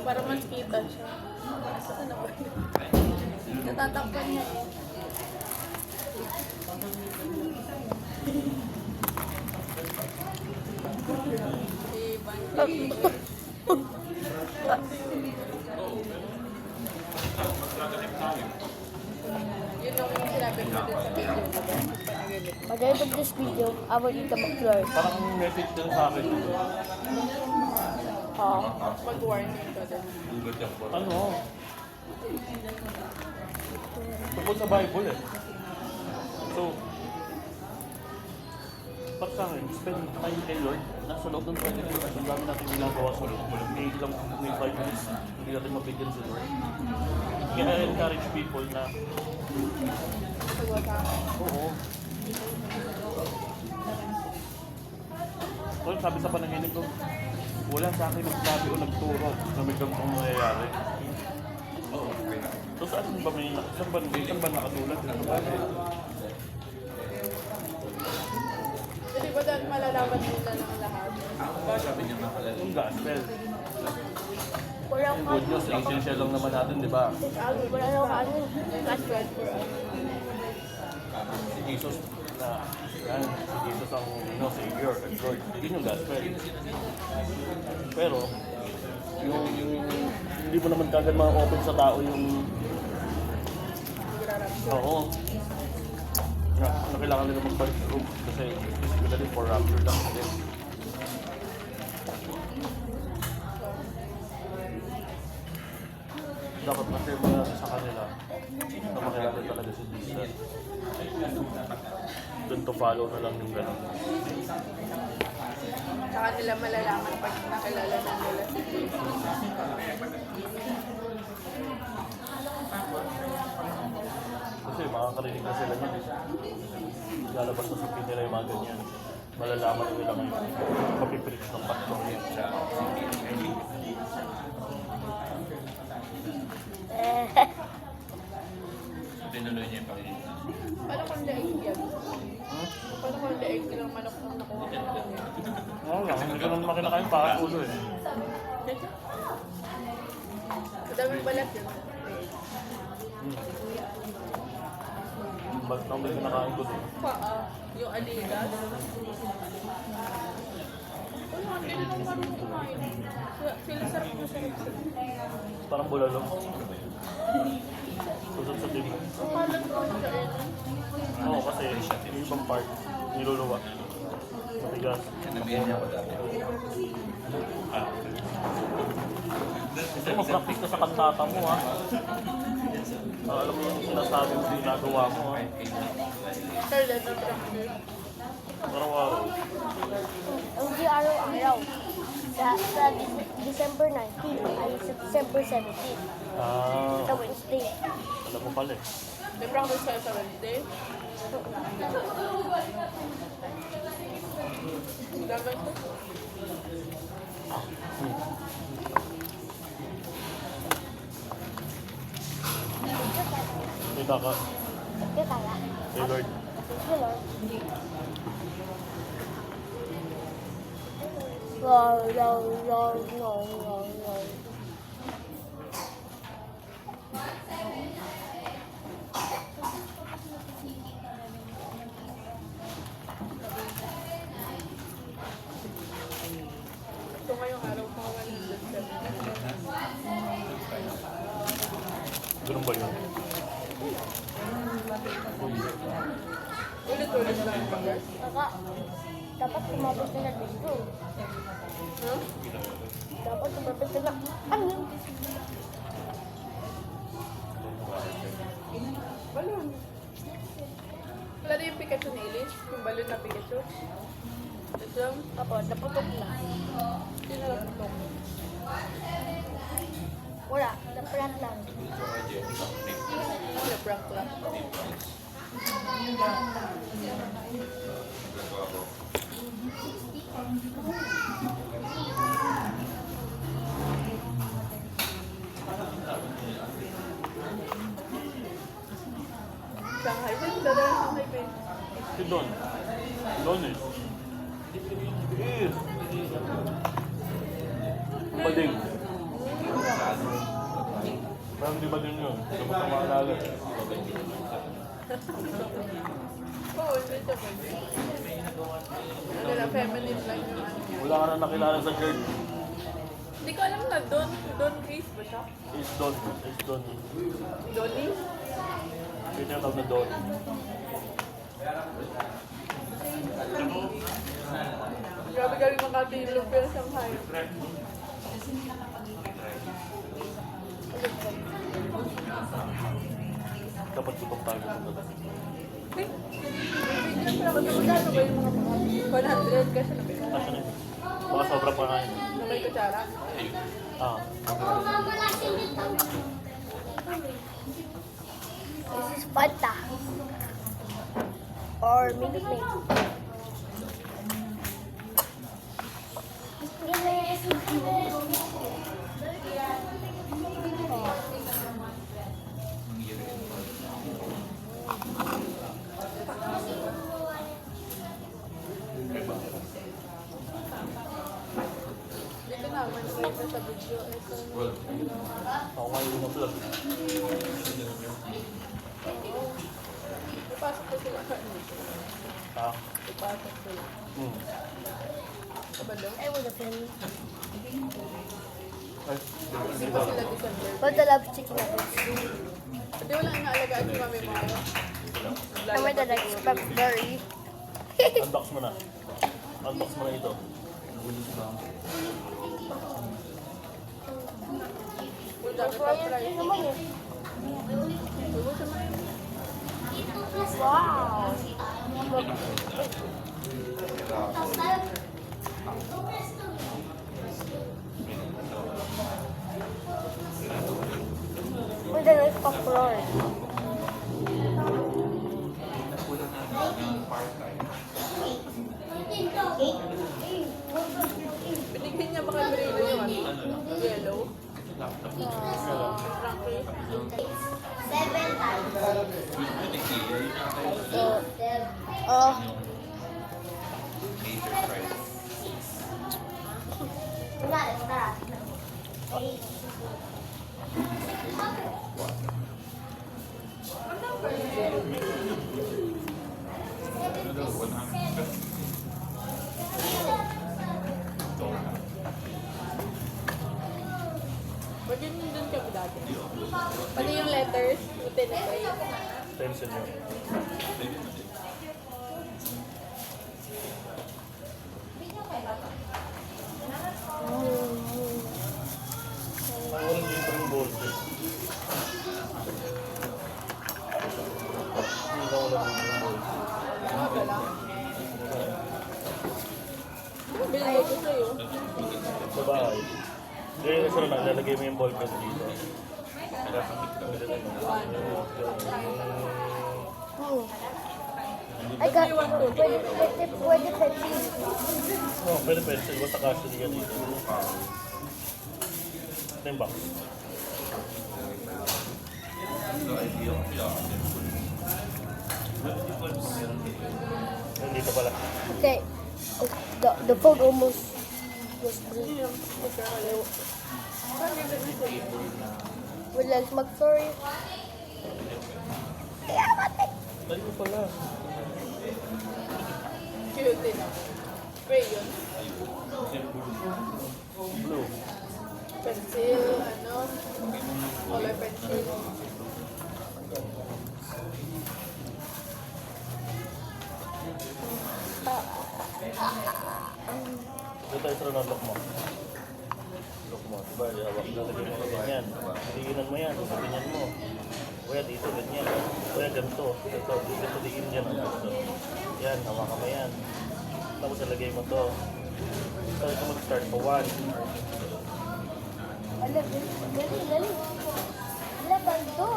Para mas kita siya. Asa na ba? Natatakpan niya eh. Yun yung sinabi mo din sa video. By the end of this video, I will eat the McFlurry. Parang message din sa akin. Mag-warning ka din. Ano? Tungkol sa Bible eh. So, pag sa akin, spend time kay Lord, nasa loob ng 20 minutes, ang dami natin ginagawa sa loob. May ilang, may 5 minutes, hindi natin mabigyan sa Lord. Kaya I encourage people na, oo. So, sabi sa panaginip ko, wala sa akin nagsabi o nagturo na may ganitong nangyayari. So, saan ba nakatulad? Hindi ba dahil malalaman nila ng lahat? Sabi niya makalala. Yung gospel. Walang Good news, essential lang naman natin, di ba? wala na ano. That's right for us. Si Jesus na, yan, si Jesus ang Savior and Lord. Yun yung gospel. Pero, yung hindi mo naman kagad ma-open sa tao yung oo. Na kailangan nila magbalik sa room kasi physically for rapture lang din. Dapat ma-share mo natin sa kanila na makilala talaga si Jesus. Doon to follow na lang yung gano'n. Saka nila malalaman pag nakilala na nila si Jesus. Kasi makakarinig na sila niyan. Lalabas na sa nila yung mga ganyan. Malalaman nila ngayon. Mapipreach ng pastor niya. Tinuloy niya yung Panginoon. Paano kung daig yan? Paano kung daig ng manok ng nakuha? Oo lang, hindi ka naman makinakain para ulo eh. Madaming balat yun. Ba't nang may kinakain ko din? Yung Adidas. Wala, hindi na lang parang kumain. Sila sarap na sarap. Parang bulalo. Susot sa tibok. Ang kalat ko siya eh. Oo, kasi yung ibang part, niluluwa. Matigas. Sinabihan niya ako dati. Kasi mag-practice ka sa kantata mo ha. Alam mo yung sinasabi mo, ginagawa mo ha. Sir, let us practice. Araw-araw. Hindi araw-araw. Sa December 19 ay sa December 17. Sa Wednesday. Alam mo pala eh. May practice kayo sa Wednesday. Dapat ko. Kita ka. Kaya kaya. Kay Lord. Thank you, Lord. Wow, wow, wow, wow, wow, wow. Ito ngayong araw ko mga Ganun ba yun? ulit-ulit lang pa. Kaka, dapat tumabot na dito. Huh? Dapat tumabot na. Ano yun? Balon. Wala na yung Pikachu na ilis? Yung balon na Pikachu? Ito lang. Apo, naputok na. Hindi na lang ito. Wala, na-prank lang. Hindi na prank lang. Shanghai. Saan dala ng Shanghai, Ben? Si Don. Don eh. Eh. Iba din. Parang di ba din yun? Dapat ang maalala. Oo, medyo pwede. Ano na, feminine lang yung ano niya. Wala ka na nakilala sa church. Hindi ko alam na Don Chris ba siya? Is Don. Donnie? Pinatawag na Don. Grabe galing makatilog pero Shanghai. Dapat tutong tayo dito. Bigyan pala ako. Magkano ba yung mga 100 kasi na ba? Kasi na yun. Baka sobra pa nga yun. Na may kutsara? Ah. This is Fanta. Or Minute Maid. Dito na, mag-save na sa video. Ito. Ako nga yung vlog. Ipasok ko sila. Ah. Ipasok sila. Sabado? I would have been. Ay, Hindi pa sila December. But I love chicken nuggets. Hindi wala inaalagaan si Mami Maya. I would have expect very. unbox mo na. Unbox mo na ito. Uy, dami pa price. naman eh. Uy, sa mga Wow. With a nice popcorn. binigyan niya baka Marino yung ano? Yellow? Frankie? Oh. Pwede nyo dun kami dati. Pati yung letters, buti na kayo. Pencil nyo. Walang dito yung ball pen. Hindi na wala dito yung ball pen. Ano ba lang? Ano binigay ko sa'yo? Sa bahay. Ganyan na sila na, lalagay mo yung ball pen dito. I got pwede pencil. Oh, pwede pencil. Basta kasi yan dito. Ito yung box. Ayun, dito pala. Okay. The phone almost was blue. Would like mag-sorry. Dali ko pala. Cute din ako. Crayon. Blue. Pencil, ano? Color pencil. Dito tayo sa lock mo. Lock mo. Diba, hawak na lagyan mo na ganyan. Tiginan mo yan. Ganyan mo. Kuya dito, ganyan. Kuya ganito. Ito, dito tigin dyan. Ganito. Yan, hawakan mo yan. Tapos ilagay mo to. Tapos ka mag-start po 1. Alam, dali. Wala ba ito?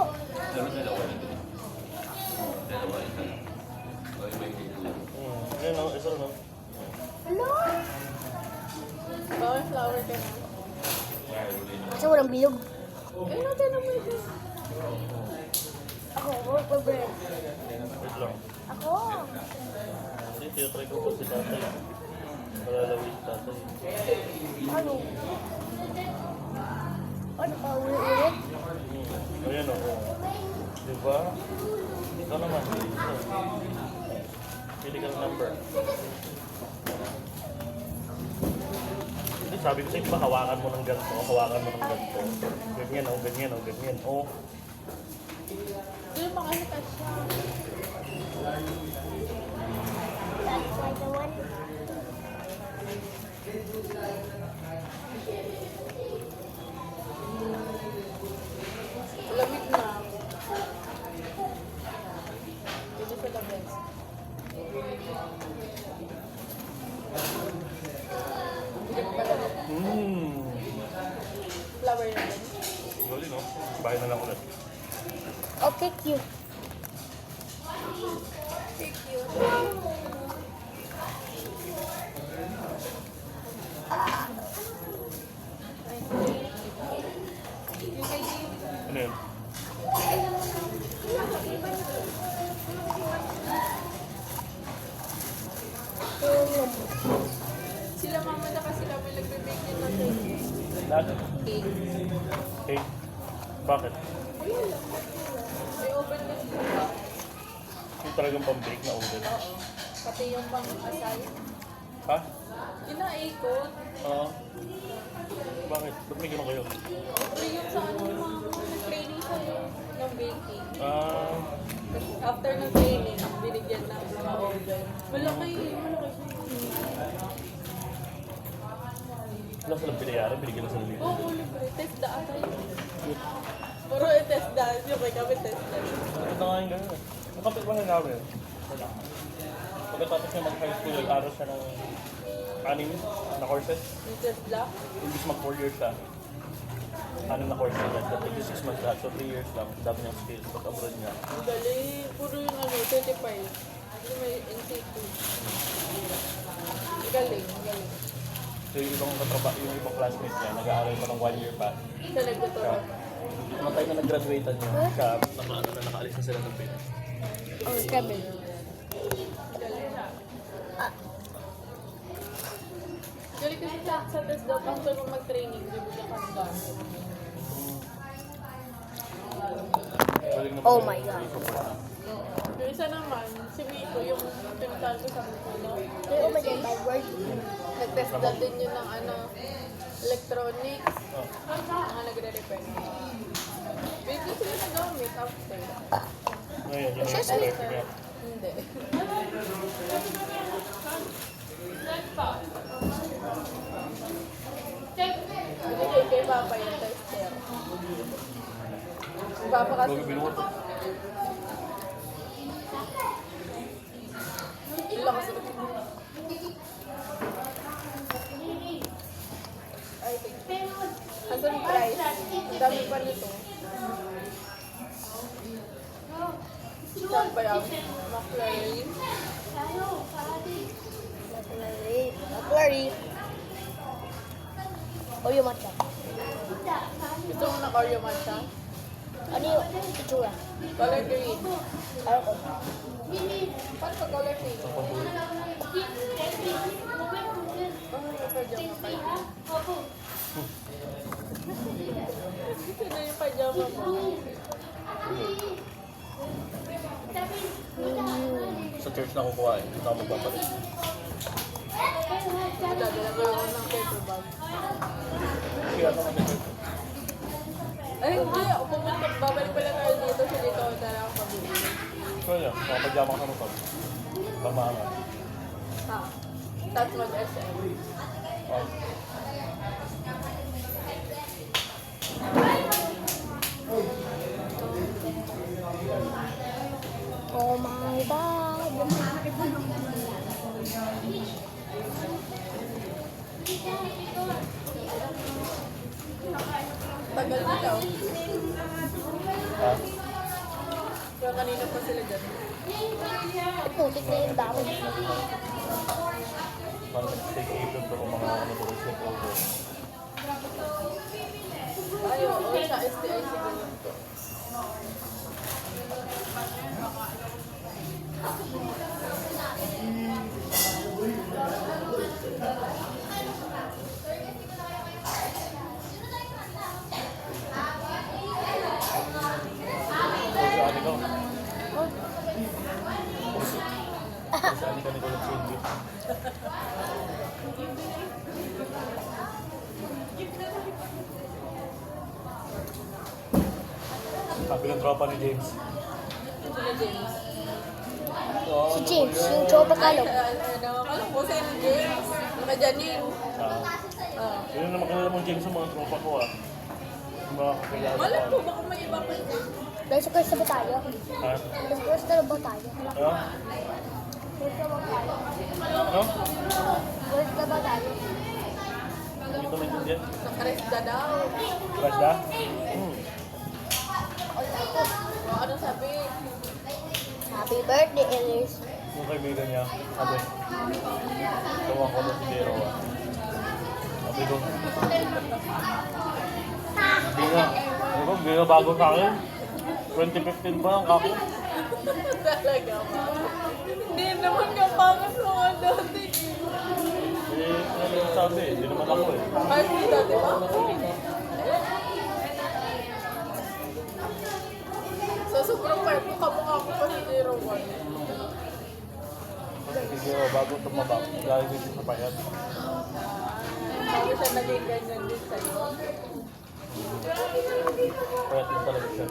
Yan o, isa no. Hello? Bawal flower ka na. Kasi walang bilog. Eh, natin naman ito. Ako, work for bread. Wait lang. Ako. Kasi tiyatry ko po si tatay. Malalawin si tatay. Ano? Ano pa ulit? Ayan o. Diba? Ito naman. Ito. Pili ka ng number. Hindi, sabi ko sa'yo, diba, hawakan mo ng ganito, hawakan mo ng ganito. Ganyan o, ganyan o, ganyan o. Doon makakita siya. That's like the one. Lamig na. Dito sa labas. Flower na din. Galing no? Bahay na lang ulit. Okay, cute. Thank you. Ano yun? Sila mama na kasi kami nagbe-bake din ng cake. Lahat? Cake. Okay. Bakit? Ayun lang. May oven na sila. Yung talagang pang-bake na ulit. Oo. Pati yung pang-asal. Ha? Inaikot. Oo. Bakit? Ba't may ganun kayo? Pero yung sa ano, training sa'yo ng baking. Ah, After ng training, binigyan ng mga oven. Malaki, malaki siya. wala silang pinayaran, binigyan na sa nalito. Oo, libre. Test da ata yun. Puro test da. Yung may kami test da. Ito nga yung gano'n. Ang kapit ba namin? Wala. Pagkatapos niya mag-high school, nag-aral siya ng 6 na courses. Yung test da. Imbis mag 4 years siya. 6 na courses niya. Dati 6 months lahat. So 3 years lang. Dami niyang skills. Pag abroad niya. Ang galing. Puro yung ano, 25. Yung may NC2. Ang galing, ang galing. So yung ibang katrabaho, yung ibang classmates niya, nag-aaral pa ng 1 year pa. Siya nagtuturo. Nung time na nag-graduatean niya, siya, nakaalis na sila ng Pinas. Oh, Kevin. Galing kasi sa test daw, after mo mag-training, bibigyan ka ng gamit. Galing na Oh pala my yung God. support niya. Yung isa naman, si Miko, yung pinuntahan ko sa Miko, Oh my God, my word. nag-test daw din yun ng ano, electronics, Oh. mga nagre-repair. Bigyan sila ng gamit after. Ngayon, yun Siya yung sa expert niya. Hindi. Binigay kay Papa yung tester. Si Papa kasi, Bago binuot. ilang kasi. Ay, asan yung price? Ang dami pa nito. Saan ba yung McLaren? McFlurry. Oreo matcha. Gusto mo ng Oreo matcha? Ano yung itsura? Color green. Ano ko? Paano pa color green? Ang paborito. Oh, may pajama pa yun. Ito na yung pajama mo. Sa church na kukuha eh. Ito ako magpapalit. Dadala ko yung ng paper bag. Kaya ako mag-church. Ay, hindi. Ako pumunta. Babalik pala tayo dito. So dito ako tara ako pabili. So yan, makapagyaman ka mo pag. Pamahangan. Ha? Tapos mag-SM. Oh. Oh my God. Tagal na daw. Ha? Kaya kanina pa sila dyan. Putik na yung dami. Parang nag-staycation pa kung mga ano to, sleep over. Ay, oo. Sa STI siguro. Sabi ng tropa ni James. Sino James? Si James, yung chopa kalog. Alam ko sa'yo ni James. Mga Janine. Yun naman kanila mong James sa mga tropa ko ah. Yung mga kakilala ko. Alam ko, baka may iba pa ito. Dahil sa first na ba tayo? Ha? Sa first na ba tayo? Ano? First na ba tayo? Ano? First na ba tayo? Hindi ko maintindihan. Nakaresda daw. Crush na? Ano sabi? Happy birthday, Elise. Yung kaibigan niya, sabi. Tawag ko doon si Jero ah. Sabi ko. Hindi na bago sa akin. 2015 pa ang kako. Talaga ba? Hindi naman ka pangas mga dati. Eh, ano yung sabi? Hindi naman ako eh. Kahit hindi dati ba? Sa sobrang pwede, kamukha ko pa si Zero One. Si Jero bago tumaba. Dahil dito sa payat. Bago siya naging ganyan din sa'yo. Payat din talaga siya.